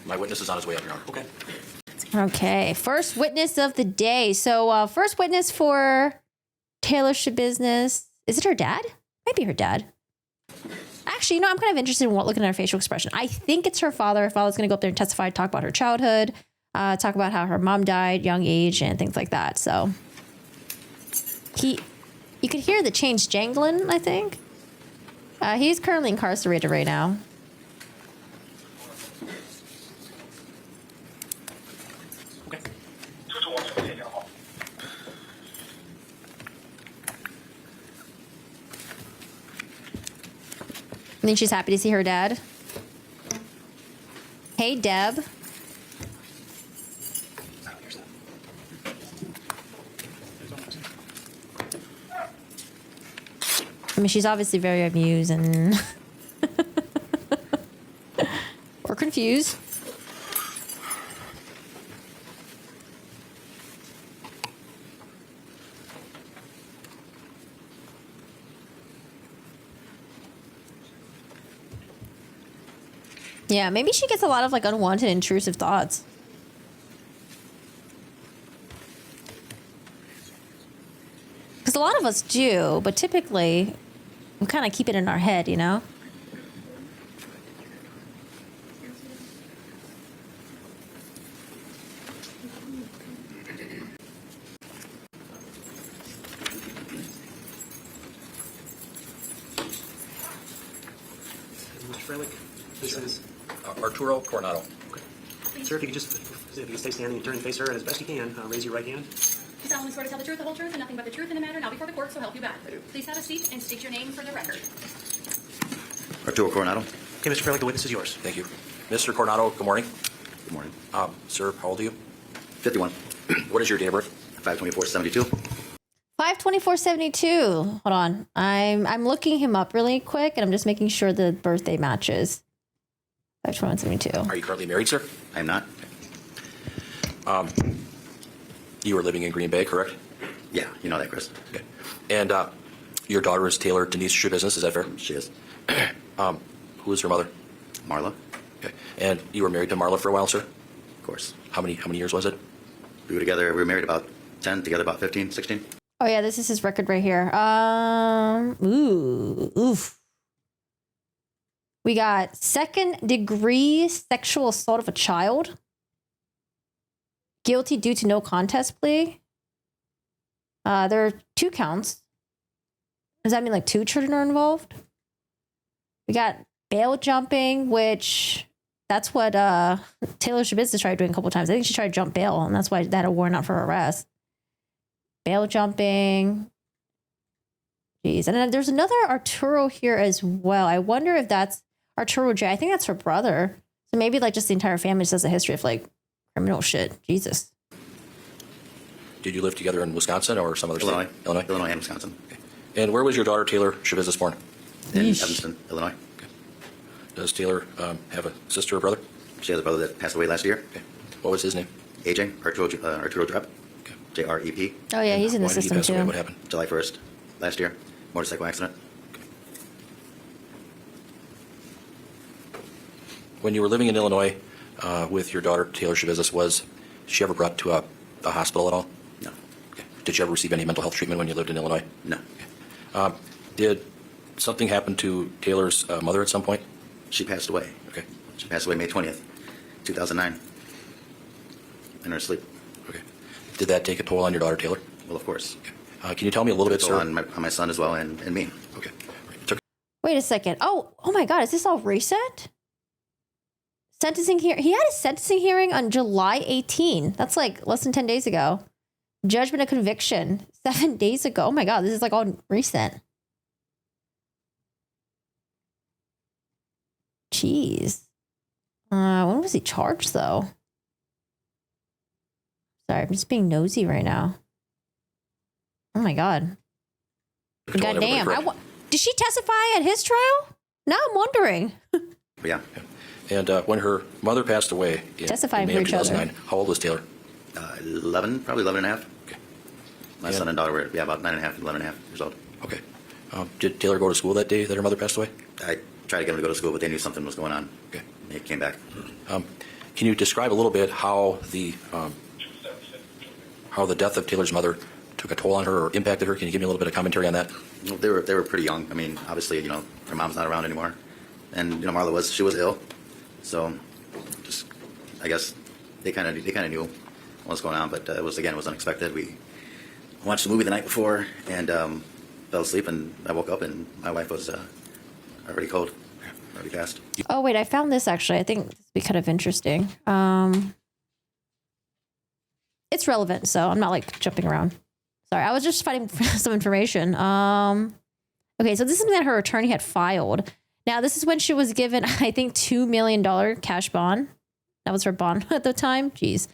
My witness is on his way up, Your Honor. Okay. Okay, first witness of the day. So first witness for Taylor Shabusiness. Is it her dad? Might be her dad. Actually, you know, I'm kind of interested in looking at her facial expression. I think it's her father. Her father's going to go up there and testify, talk about her childhood, talk about how her mom died, young age, and things like that. So you could hear the chains jangling, I think. He's currently incarcerated right now. Okay. I think she's happy to see her dad. Hey, Deb. I mean, she's obviously very amused and or confused. Yeah, maybe she gets a lot of like unwanted, intrusive thoughts. Because a lot of us do, but typically we kind of keep it in our head, you know? Mr. Freilich, this is... Arturo Coronado. Okay. Sir, if you could stay standing and turn and face her, and as best you can, raise your right hand. You solemnly swear to tell the truth, the whole truth, and nothing but the truth in the matter now before the court, so help you God. I do. Please have a seat and state your name for the record. Arturo Coronado. Okay, Mr. Freilich, the witness is yours. Thank you. Mr. Coronado, good morning. Good morning. Sir, how old are you? 51. What is your date of birth? 5/24/72. 5/24/72. Hold on. I'm looking him up really quick, and I'm just making sure the birthday matches. 5/21/72. Are you currently married, sir? I am not. You were living in Green Bay, correct? Yeah, you know that, Chris. Okay. And your daughter is Taylor Denise Shabusiness, is that fair? She is. Who is her mother? Marla, Okay. And you were married to Marla for a while, sir? of course. How many years was it? We were married about 10, together about 15, 16. Oh yeah, this is his record right here. Oof. We got 2nd-degree sexual assault of a child. Guilty due to no contest plea. There are 2 counts. Does that mean like 2 children are involved? We got bail jumping, which that's what Taylor Shabusiness tried doing a couple times. I think she tried to jump bail, and that's why that had a warrant out for arrest. Bail jumping. Jeez. And then there's another Arturo here as well. I wonder if that's Arturo J. I think that's her brother. So maybe like just the entire family just has a history of like criminal shit. Jesus. Did you live together in Wisconsin or some other Illinois. state? Illinois. Illinois and Wisconsin. Okay. And where was your daughter Taylor Shabusiness born? In Yeesh. Evanston, Illinois. Does Taylor have a sister or brother? She has a brother that passed away last year. Okay. What was his name? AJ, Arturo Drep. Okay. JREP. Oh yeah, he's in the Why did he system pass away? too. What happened? July 1st, last year. Motorcycle accident. When you were living in Illinois with your daughter Taylor Shabusiness, was she ever brought to a hospital at all? No. Okay. Did you ever receive any mental health treatment when you lived in Illinois? No. Did something happen to Taylor's mother at some point? She passed away. Okay. She passed away May 20th, 2009. In her sleep. Okay. Did that take a toll on your daughter Taylor? Well, of course. Can you tell me a little bit, sir? On my son as well and me. Okay. Wait a second. Oh my God, is this all recent? Sentencing here. He had a sentencing hearing on July 18. That's like less than 10 days ago. Judgment of conviction 7 days ago. Oh my God, this is like all recent. Jeez. When was he charged though? Sorry, I'm just being nosy right now. Oh my God. God damn. Did she testify at his trial? Now I'm wondering. Yeah. And when her mother passed away in Testifying May for of each other. 2009, how old was Taylor? 11, probably 11 and a half. Okay. My son and daughter were, about 9 and a half, 11 and a half years old. Okay. Did Taylor go to school that day that her mother passed away? I tried to get him to go to school, but they knew something was going on. Okay. he came back. Can you describe a little bit how the death of Taylor's mother took a toll on her or impacted her? Can you give me a little bit of commentary on that? Well, they were pretty young. I mean, obviously, her mom's not around anymore, and Marla was ill, so just I guess they kind of knew what was going on, but it was unexpected. We watched the movie the night before and fell asleep, and I woke up and my wife was already cold, already passed. Oh, wait, I found this actually. I think this would be kind of interesting. It's relevant, so I'm not like jumping around. Sorry, I was just finding some information. Okay, so this is something that her attorney had filed. Now, this is when she was given, I think, $2 million cash bond. That was her bond at the time. Jeez.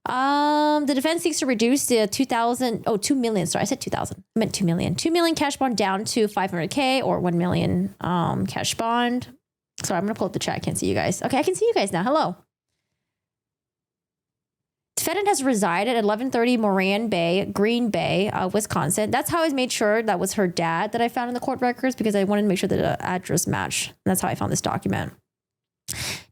The defense seeks to reduce the 2 million. Sorry, I said 2,000. I meant 2 million. 2 million cash bond down to $500K or 1 million cash bond. Sorry, I'm going to pull up the chat. I can't see you guys. Okay, I can see you guys now. Hello. Defendant has resided at 1130 Moran Bay, Green Bay, Wisconsin. That's how I made sure that was her dad that I found in the court records because I wanted to make sure that the address matched. And that's how I found this document.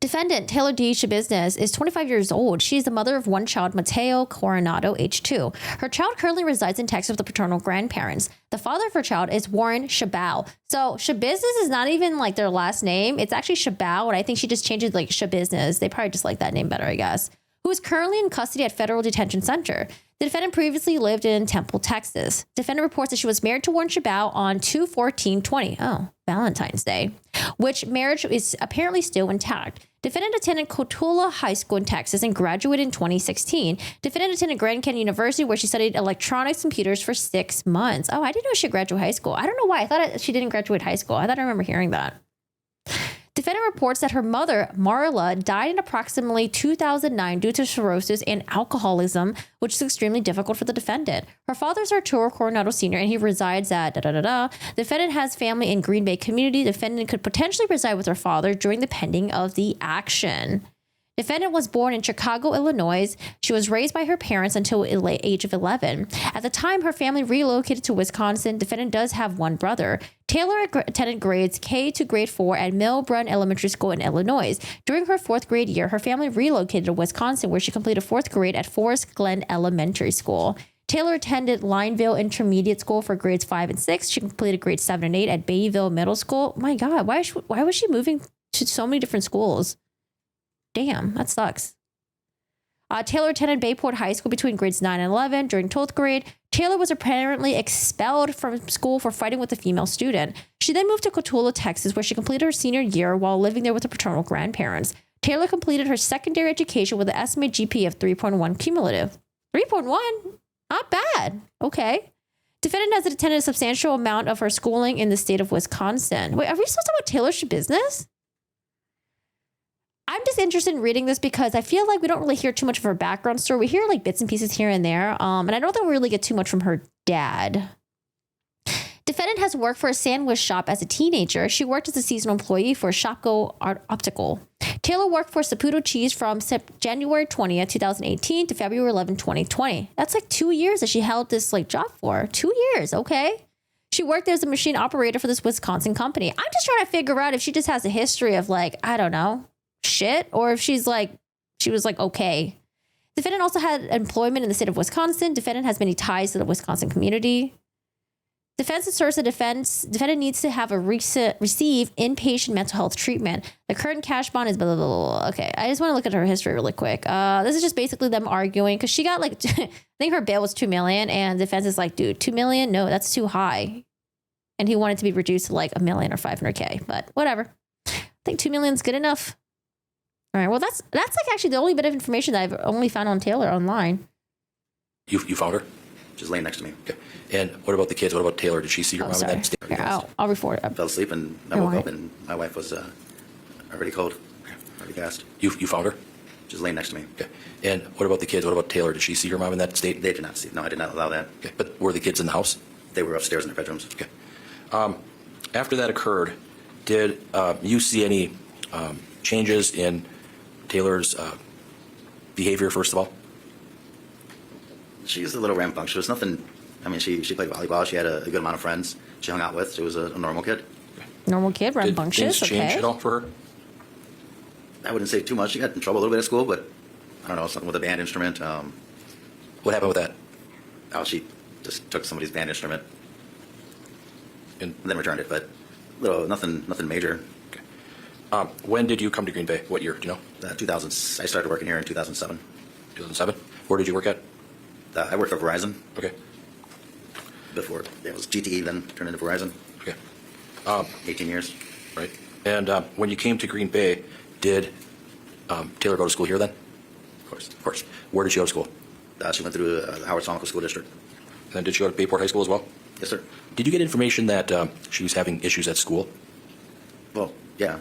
Defendant Taylor D. Shabiznes is 25 years old. She is the mother of one child, Mateo Coronado, age 2. Her child currently resides in Texas with the paternal grandparents. The father of her child is Warren Shabal. So Shabiznes is not even like their last name. It's actually Shabal, and I think she just changed it like Shabiznes. They probably just like that name better, I guess. Who is currently in custody at Federal Detention Center. The defendant previously lived in Temple, Texas. Defendant reports that she was married to Warren Shabal on 2/14/20. Oh, Valentine's Day. Which marriage is apparently still intact. Defendant attended Cotulla High School in Texas and graduated in 2016. Defendant attended Grand Canyon University where she studied electronics computers for 6 months. Oh, I didn't know she graduated high school. I don't know why. I thought she didn't graduate high school. I thought I remember hearing that. Defendant reports that her mother, Marla, died in approximately 2009 due to cirrhosis and alcoholism, which is extremely difficult for the defendant. Her father is Arturo Coronado Sr., and he resides at Defendant has family in Green Bay community. Defendant could potentially reside with her father during the pending of the action. Defendant was born in Chicago, Illinois. She was raised by her parents until the age of 11. At the time, her family relocated to Wisconsin. Defendant does have one brother. Taylor attended grades K to grade 4 at Millburn Elementary School in Illinois. During her 4th grade year, her family relocated to Wisconsin, where she completed 4th grade at Forest Glen Elementary School. Taylor attended Lineville Intermediate School for grades 5 and 6. She completed grades 7 and 8 at Bayville Middle School. My God, why was she moving to so many different schools? Damn, that sucks. Taylor attended Bayport High School between grades 9 and 11. During 12th grade, Taylor was apparently expelled from school for fighting with a female student. She then moved to Cotulla, Texas, where she completed her senior year while living there with her paternal grandparents. Taylor completed her secondary education with an estimated GPA of 3.1 cumulative. 3.1? Not bad. Okay. Defendant has attended a substantial amount of her schooling in the state of Wisconsin. Wait, are we supposed to talk about Taylor's business? I'm just interested in reading this because I feel like we don't really hear too much of her background story. We hear like bits and pieces here and there. And I don't think we really get too much from her dad. Defendant has worked for a sandwich shop as a teenager. She worked as a seasonal employee for Shopko Optical. Taylor worked for Saputo Cheese from January 20th, 2018 to February 11, 2020. That's like 2 years that she held this like job for. 2 years, okay? She worked there as a machine operator for this Wisconsin company. I'm just trying to figure out if she just has a history of like, I don't know, shit, or if she was like okay. Defendant also had employment in the state of Wisconsin. Defendant has many ties to the Wisconsin community. Defense asserts the defendant needs to have receive inpatient mental health treatment. The current cash bond is blah, blah, blah, blah. Okay, I just want to look at her history really quick. This is just basically them arguing because she got like I think her bail was $2 million, and defense is like, dude, $2 million? No, that's too high. And he wanted to be reduced to like $1 million or $500K, but whatever. I think $2 million is good enough. All right. Well, that's like actually the only bit of information that I've only found on Taylor online. You found her? She's laying next to me. Okay. And what about the kids? What about Taylor? Did she see her mom in that state? Here, I'll report it. I fell asleep and I woke up and my wife was already cold, already passed. You found her? She's laying next to me. Okay. And what about the kids? What about Taylor? Did she see her mom in that state? They did not see. No, I did not allow that. Okay. But were the kids in the house? They were upstairs in their bedrooms. Okay. After that occurred, did you see any changes in Taylor's behavior, first of all? She was a little rambunctious. Nothing. I mean, she played volleyball. She had a good amount of friends she hung out with. She was a normal kid. Normal kid, rambunctious. Did things change at all for her? I wouldn't say too much. She got in trouble a little bit at school, but I don't know, something with a band instrument. What happened with that? She just took somebody's band instrument And and then returned it, but nothing major. when did you come to Green Bay? What year? Do you know? 2000. I started working here in 2007. 2007. Where did you work at? I worked for Verizon Okay. before. It was GTE, then turned into Verizon. Okay. 18 years. Right. And when you came to Green Bay, did Taylor go to school here then? Of course. Of course. Where did she go to school? She went through the Howard Somical School District. And then did she go to Bayport High School as well? Yes, sir. Did you get information that she was having issues at school? Well, yeah.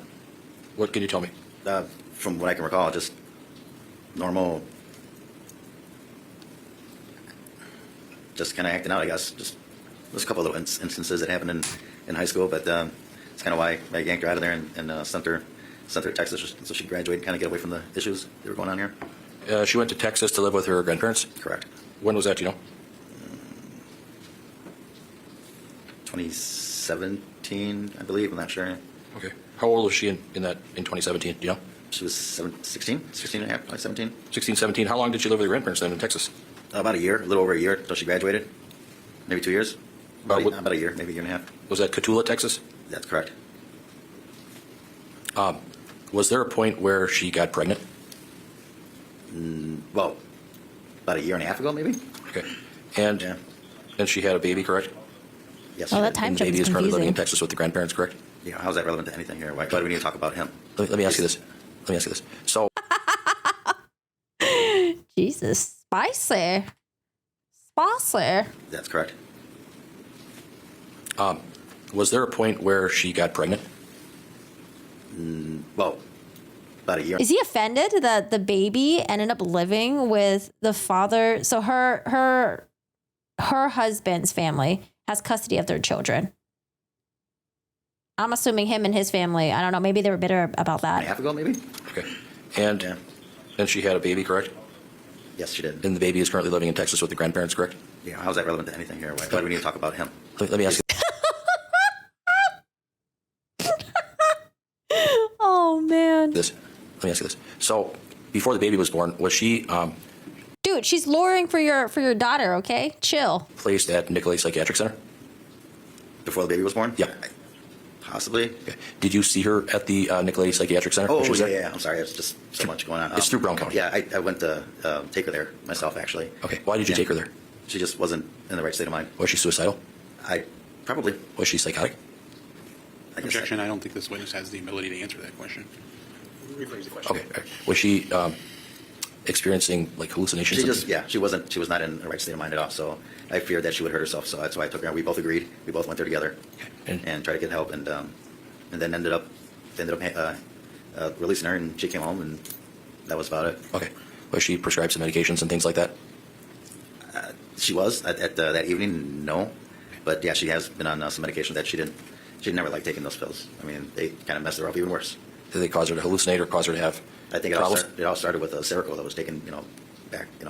What can you tell me? From what I can recall, just normal, just kind of acting out, I guess. Just there's a couple of little instances that happened in high school, but it's kind of why I yanked her out of there and sent her to Texas so she could graduate and kind of get away from the issues that were going on here. She went to Texas to live with her grandparents? Correct. When was that, do you know? 2017, I believe. I'm not sure. Okay. How old was she in 2017? Do you know? She was 16 and a half, like 17. 16, 17. How long did she live with her grandparents then in Texas? About a year, a little over a year until she graduated. Maybe 2 years. About a year, maybe a year and a half. Was that Cotulla, Texas? That's correct. Was there a point where she got pregnant? Well, about a year and a half ago, maybe. Okay. And Yeah. and she had a baby, correct? Yes. Oh, she that did. time And the jump baby is is currently living in confusing. Texas with the grandparents, correct? Yeah. How's that relevant to anything here? Why do we need to talk about him? Let me ask you this. Let me ask you this. So, Jesus, spicy. Spicy. That's correct. was there a point where she got pregnant? Well, about a year. Is he offended that the baby ended up living with the father? So her husband's family has custody of their children. I'm assuming him and his family, I don't know, maybe they were bitter about A that. half ago, maybe. Okay. And Yeah. and she had a baby, correct? Yes, she did. And the baby is currently living in Texas with the grandparents, correct? Yeah. How's that relevant to anything here? Why do we need to talk about him? Let me ask you. Oh, man. This. Let me ask you this. So, before the baby was born, was she Dude, she's luring for your daughter, okay? Chill. placed at Nicolay Psychiatric Center? Before the baby was born? Yeah. Possibly. Okay. Did you see her at the Nicolay Psychiatric Center? Oh, when she was yeah, there? yeah. I'm sorry. It's just so much going on. It's through Brown County. Yeah, I went to take her there myself, actually. Okay. Why did you Yeah. take her there? She just wasn't in the right state of mind. Was she suicidal? Probably. Was she psychotic? I guess Objection, I don't think this witness has the ability to answer that question. Rephrase the question. Okay. All right. Was she experiencing like hallucinations? She and just, yeah, she was not in the right state of mind at all. So I feared that she would hurt herself. So that's why I took her. We both agreed. We both went there together and tried to get help. And then ended up releasing her, and she came home, and that was about it. Okay. Was she prescribed some medications and things like that? She was at that evening, no, but yeah, she has been on some medication that she never liked taking those pills. I mean, they kind of messed her up even worse. Did they cause her to hallucinate or cause her to have I think problems? it all started with a Seroquel that was taken, back. I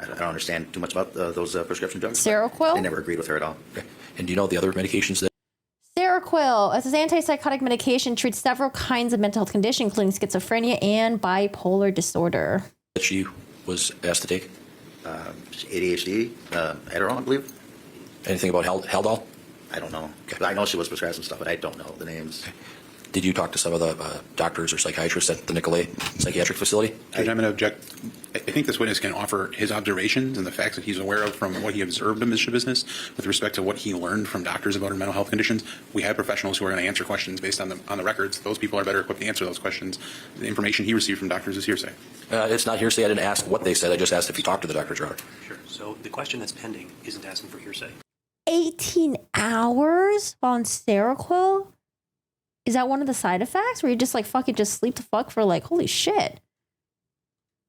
don't understand too much about those prescription drugs. but Seroquel? They never agreed with her at all. Okay. And do you know the other medications that Seroquel, as an antipsychotic medication, treats several kinds of mental health conditions, including schizophrenia and bipolar disorder. she was asked to take? ADHD, Adderall, I believe. Anything about Haldol? I don't know. Okay. But I know she was prescribed some stuff, but I don't know the names. Did you talk to some of the doctors or psychiatrists at the Nicolay Psychiatric Facility? Judge, I'm going to object. I think this witness can offer his observations and the facts that he's aware of from what he observed in this business with respect to what he learned from doctors about her mental health conditions. We have professionals who are going to answer questions based on the records. Those people are better equipped to answer those questions. The information he received from doctors is hearsay. It's not hearsay. I didn't ask what they said. I just asked if you talked to the doctors, Robert. Sure. So the question that's pending isn't asking for hearsay. 18 hours on Seroquel? Is that one of the side effects where you just like fucking just sleep the fuck for like, holy shit?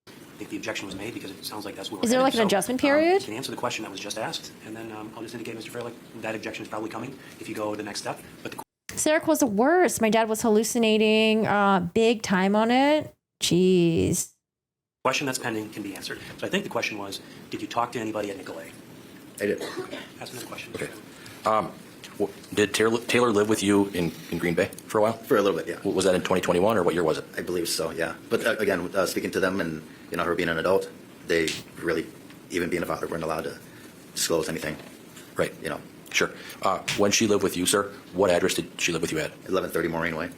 I think the objection was made because it sounds like that's where we're Is there headed. like an adjustment period? You can answer the question that was just asked, and then I'll just indicate, Mr. Fairlight, that objection is probably coming if you go to the next step. But the Seroquel's the worst. My dad was hallucinating big time on it. Jeez. question that's pending can be answered. So I think the question was, did you talk to anybody at Nicolay? I did. That's another question. Okay. Did Taylor live with you in Green Bay for a while? For a little bit, yeah. Was that in 2021 or what year was it? I believe so, yeah. But again, speaking to them and, her being an adult, they really, even being a father, weren't allowed to disclose anything, Right. you know. Sure. When she lived with you, sir, what address did she live with you at? 1130 Maureen Way.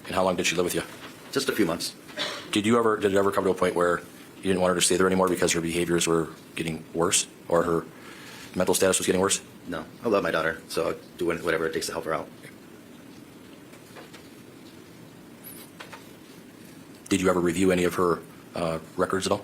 And how long did she live with you? Just a few months. Did it ever come to a point where you didn't want her to stay there anymore because her behaviors were getting worse or her mental status was getting worse? No, I love my daughter, so I'll do whatever it takes to help her out. Did you ever review any of her records at all?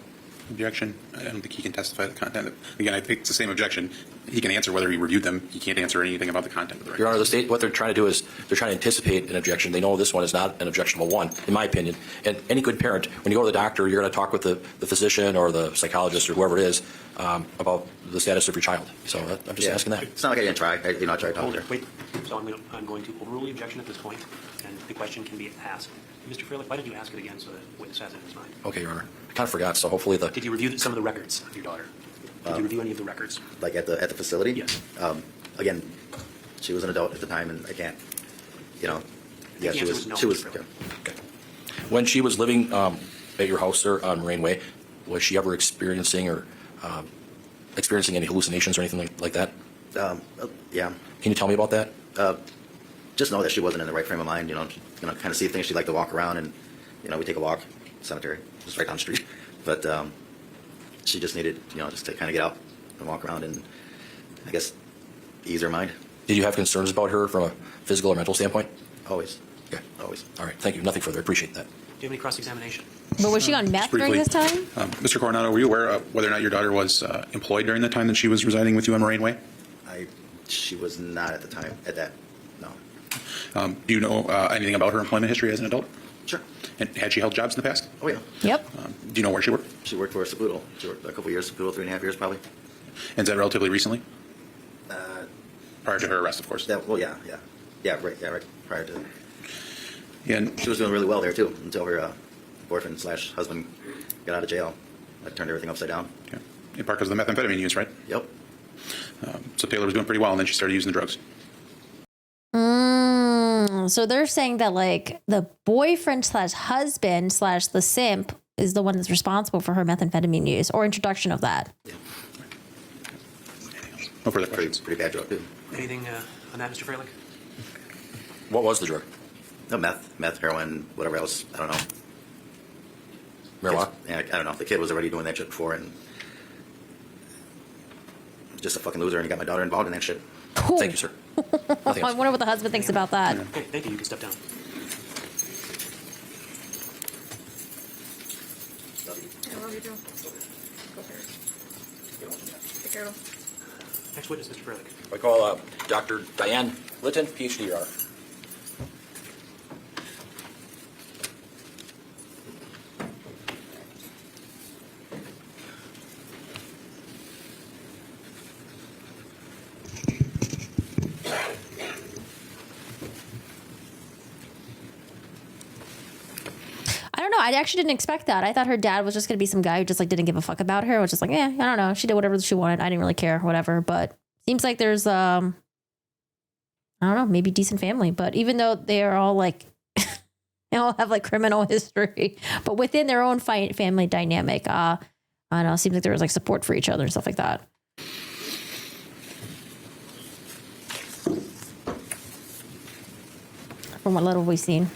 Objection. I don't think he can testify to the content. Again, I think it's the same objection. He can answer whether he reviewed them. He can't answer anything about the content of the records. Your Honor, the state, what they're trying to do is they're trying to anticipate an objection. They know this one is not an objectionable one, in my opinion. And any good parent, when you go to the doctor, you're going to talk with the physician or the psychologist or whoever it is about the status of your child. So I'm just asking that. It's not like I didn't try. I tried talking Hold to it, her. wait. So I'm going to overrule the objection at this point, and the question can be asked. Mr. Freilich, why don't you ask it again so that the witness has it in his mind? Okay, Your Honor. I kind of forgot, so hopefully Did you review some of the records of your daughter? Did you review any of the records? Like at the facility? Yes. Again, she was an adult at the time, and I can't, yeah, The she answer was, was no, she was, Mr. yeah. Okay. When she was living at your house, sir, on Moraine Way, was she ever experiencing any hallucinations or anything like that? Yeah. Can you tell me about that? Just know that she wasn't in the right frame of mind, kind of see things. She'd like to walk around, and, we take a walk, cemetery, just right down the street. But she just needed, just to kind of get out and walk around and, I guess, ease her mind. Did you have concerns about her from a physical or mental standpoint? Always. Okay. Always. All right. Thank you. Nothing further. I appreciate that. Do you have any cross-examination? But was she on meth during briefly, this time? Mr. Coronado, were you aware of whether or not your daughter was employed during the time that she was residing with you on Moraine Way? She was not at the time, at that, no. Do you know anything about her employment history as an adult? Sure. And had she held jobs in the past? Oh, yeah. Yep. Do you know where she worked? She worked for Saputo. She worked a couple years, Saputo, 3.5 years probably. And is that relatively recently? Prior to her arrest, of course. Yeah, right, prior to. And She was doing really well there, too, until her boyfriend/husband got out of jail. That turned everything upside down. okay. In part because of the methamphetamine use, right? Yep. So Taylor was doing pretty well, and then she started using the drugs. So they're saying that like the boyfriend/husband/the simp is the one that's responsible for her methamphetamine use or introduction of that. No further questions. Pretty bad drug, too. Anything on that, Mr. Freilich? What was the drug? No, meth, heroin, whatever else. I don't know. Marijuana? Yeah, I don't know. The kid was already doing that shit before, and just a fucking loser, and he got my daughter involved in that shit. Thank you, sir. Nothing I else. wonder what the husband thinks about that. Okay, thank you. You can step down. I love you, Joe. Go first. Take care of him. Next witness, Mr. Freilich. I call Dr. Diane Litton, PhD, Your Honor. I don't know. I actually didn't expect that. I thought her dad was just going to be some guy who just like didn't give a fuck about her. Was just like, I don't know. She did whatever she wanted. I didn't really care, whatever. But seems like there's, I don't know, maybe decent family. But even though they are all like, they all have like criminal history, but within their own family dynamic, I don't know. It seems like there was like support for each other and stuff like that. From what little we've seen.